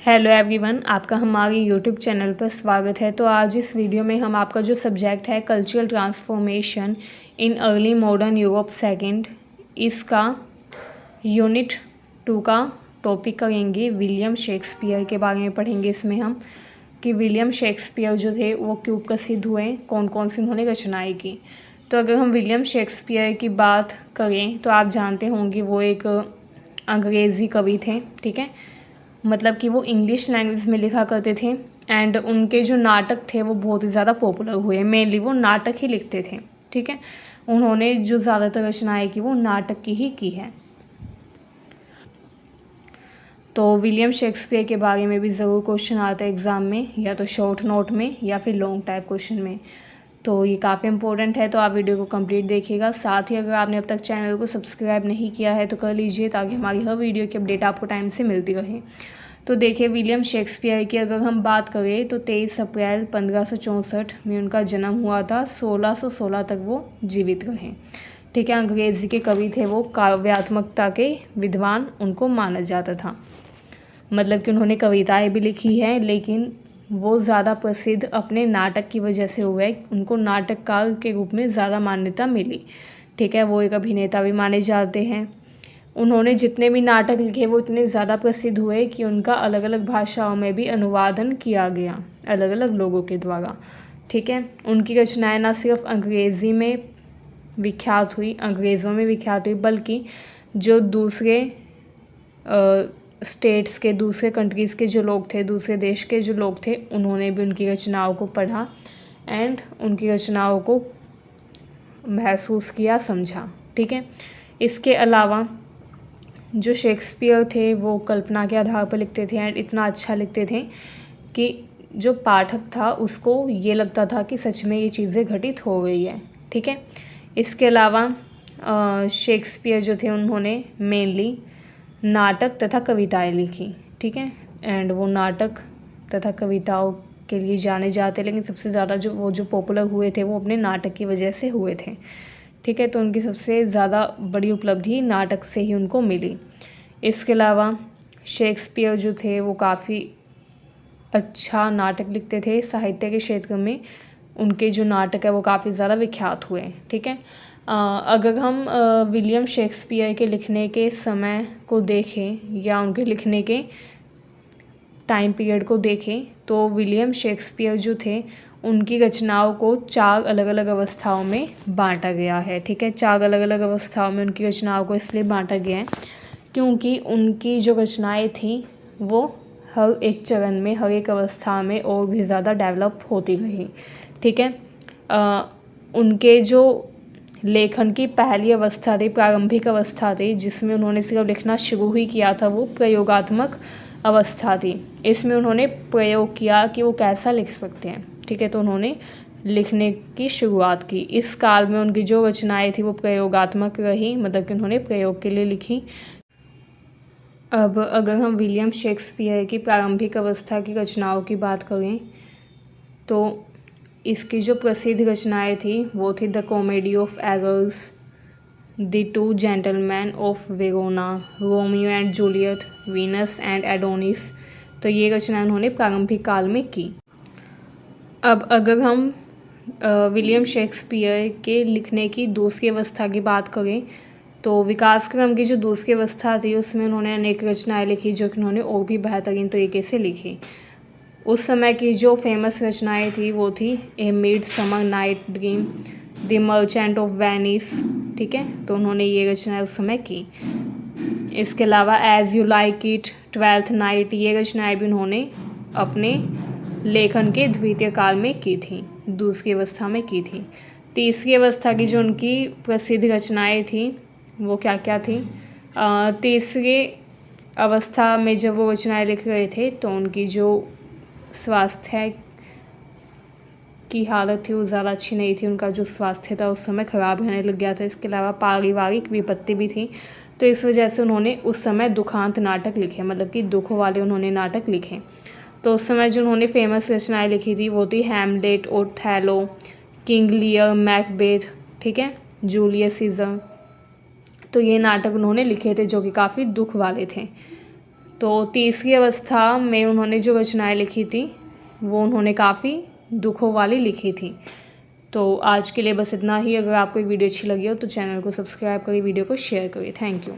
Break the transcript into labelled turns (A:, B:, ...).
A: Hello everyone, आपका हमारे YouTube channel पर स्वागत है। तो आज इस वीडियो में हम आपका जो सब्जेक्ट है cultural transformation in early modern Europe second, इसका यूनिट 2 का टॉपिक करेंगे। विलियम शेक्सपियर के बारे में पढ़ेंगे इसमें हम कि विलियम शेक्सपियर जो थे वो क्यों प्रसिद्ध हुए, कौन कौन सी उन्होंने रचनाएं की। तो अगर हम विलियम शेक्सपियर की बात करें तो आप जानते होंगे वो एक अंग्रेज़ी कवि थे, ठीक है। मतलब कि वो इंग्लिश लैंग्वेज में लिखा करते थे एंड उनके जो नाटक थे वो बहुत ही ज़्यादा पॉपुलर हुए। मेनली वो नाटक ही लिखते थे, ठीक है। उन्होंने जो ज़्यादातर रचनाएं की वो नाटक की है। तो विलियम शेक्सपियर के बारे में भी ज़रूर क्वेश्चन आता है एग्ज़ाम में, या तो शॉर्ट नोट में या फिर लॉन्ग टाइप क्वेश्चन में। तो ये काफ़ी इंपॉर्टेंट है, तो आप वीडियो को कंप्लीट देखिएगा। साथ ही अगर आपने अब तक चैनल को सब्सक्राइब नहीं किया है तो कर लीजिए, ताकि हमारी हर वीडियो की अपडेट आपको टाइम से मिलती रहे। तो देखिए, विलियम शेक्सपियर की अगर हम बात करें तो 23 अप्रैल 1564 में उनका जन्म हुआ था। 1616 तक वो जीवित रहे, ठीक है। अंग्रेज़ी के कवि थे वो, काव्यात्मकता के विद्वान उनको माना जाता था। मतलब कि उन्होंने कविताएं भी लिखी हैं, लेकिन वो ज़्यादा प्रसिद्ध अपने नाटक की वजह से हुए। उनको नाटककार के रूप में ज़्यादा मान्यता मिली, ठीक है। वो एक अभिनेता भी माने जाते हैं। उन्होंने जितने भी नाटक लिखे वो इतने ज़्यादा प्रसिद्ध हुए कि उनका अलग अलग भाषाओं में भी अनुवादन किया गया अलग अलग लोगों के द्वारा, ठीक है। उनकी रचनाएं ना सिर्फ अंग्रेज़ी में विख्यात हुई, अंग्रेज़ों में विख्यात हुई, बल्कि जो दूसरे स्टेट्स के, दूसरे कंट्रीज़ के जो लोग थे, दूसरे देश के जो लोग थे, उन्होंने भी उनकी रचनाओं को पढ़ा एंड उनकी रचनाओं को महसूस किया, समझा, ठीक है। इसके अलावा जो शेक्सपियर थे वो कल्पना के आधार पर लिखते थे एंड इतना अच्छा लिखते थे कि जो पाठक था उसको ये लगता था कि सच में ये चीज़ें घटित हो गई है, ठीक है। इसके अलावा शेक्सपियर जो थे उन्होंने मेनली नाटक तथा कविताएं लिखी, ठीक है। एंड वो नाटक तथा कविताओं के लिए जाने जाते, लेकिन सबसे ज़्यादा जो पॉपुलर हुए थे वो अपने नाटक की वजह से हुए थे, ठीक है। तो उनकी सबसे ज़्यादा बड़ी उपलब्धि नाटक से ही उनको मिली। इसके अलावा शेक्सपियर जो थे वो काफ़ी अच्छा नाटक लिखते थे। साहित्य के क्षेत्र में उनके जो नाटक है वो काफ़ी ज़्यादा विख्यात हुए, ठीक है। अगर हम विलियम शेक्सपियर के लिखने के समय को देखें या उनके लिखने के टाइम पीरियड को देखें तो विलियम शेक्सपियर जो थे उनकी रचनाओं को 4 अलग अलग अवस्थाओं में बांटा गया है, ठीक है। 4 अलग अलग अवस्थाओं में उनकी रचनाओं को इसलिए बांटा गया है क्योंकि उनकी जो रचनाएं थी वो हर एक चरण में, हर एक अवस्था में और भी ज़्यादा डेवलप होती रही, ठीक है। उनके जो लेखन की पहली अवस्था थी, प्रारंभिक अवस्था थी, जिसमें उन्होंने सिर्फ लिखना शुरू ही किया था, वो प्रयोगात्मक अवस्था थी। इसमें उन्होंने प्रयोग किया कि वो कैसा लिख सकते हैं, ठीक है। तो उन्होंने लिखने की शुरुआत की। इस काल में उनकी जो रचनाएं थी वो प्रयोगात्मक रही, मतलब कि उन्होंने प्रयोग के लिए लिखी। अब अगर हम विलियम शेक्सपियर की प्रारंभिक अवस्था की रचनाओं की बात करें तो इसकी जो प्रसिद्ध रचनाएं थी वो थी the comedy of errors, the 2 gentleman of Verona, Romeo and Juliet, Venus and Adonis. तो ये रचनाएं उन्होंने प्रारंभिक काल में की। अब अगर हम विलियम शेक्सपियर के लिखने की दूसरी अवस्था की बात करें तो विकास क्रम की जो दूसरी अवस्था थी उसमें उन्होंने अनेक रचनाएं लिखी जो कि उन्होंने और भी बेहतरीन तरीके से लिखी। उस समय की जो फेमस रचनाएं थी वो थी a midsummer night dream, the merchant of Venice, ठीक है। तो उन्होंने ये रचनाएं उस समय की। इसके अलावा as you like it, twelfth night, ये रचनाएं भी उन्होंने अपने लेखन के द्वितीय काल में की थी, दूसरी अवस्था में की थी। तीसरी अवस्था की जो उनकी प्रसिद्ध रचनाएं थी वो क्या क्या थी। तीसरी अवस्था में जब वो रचनाएं लिख रहे थे तो उनकी जो स्वास्थ्य की हालत थी वो ज़्यादा अच्छी नहीं थी। उनका जो स्वास्थ्य था उस समय ख़राब रहने लग गया था। इसके अलावा पारिवारिक विपत्ति भी थी, तो इस वजह से उन्होंने उस समय दुखांत नाटक लिखे, मतलब कि दुख वाले उन्होंने नाटक लिखे। तो उस समय जो उन्होंने फेमस रचनाएं लिखी थी वो थी Hamlet, Othello, King Lear, Macbeth, ठीक है, जूलियस सीजर। तो ये नाटक उन्होंने लिखे थे जो कि काफ़ी दुख वाले थे। तो तीसरी अवस्था में उन्होंने जो रचनाएं लिखी थी वो उन्होंने काफ़ी दुखों वाली लिखी थी। तो आज के लिए बस इतना ही। अगर आपको वीडियो अच्छी लगी हो तो चैनल को सब्सक्राइब करिए, वीडियो को शेयर करिए। Thank you.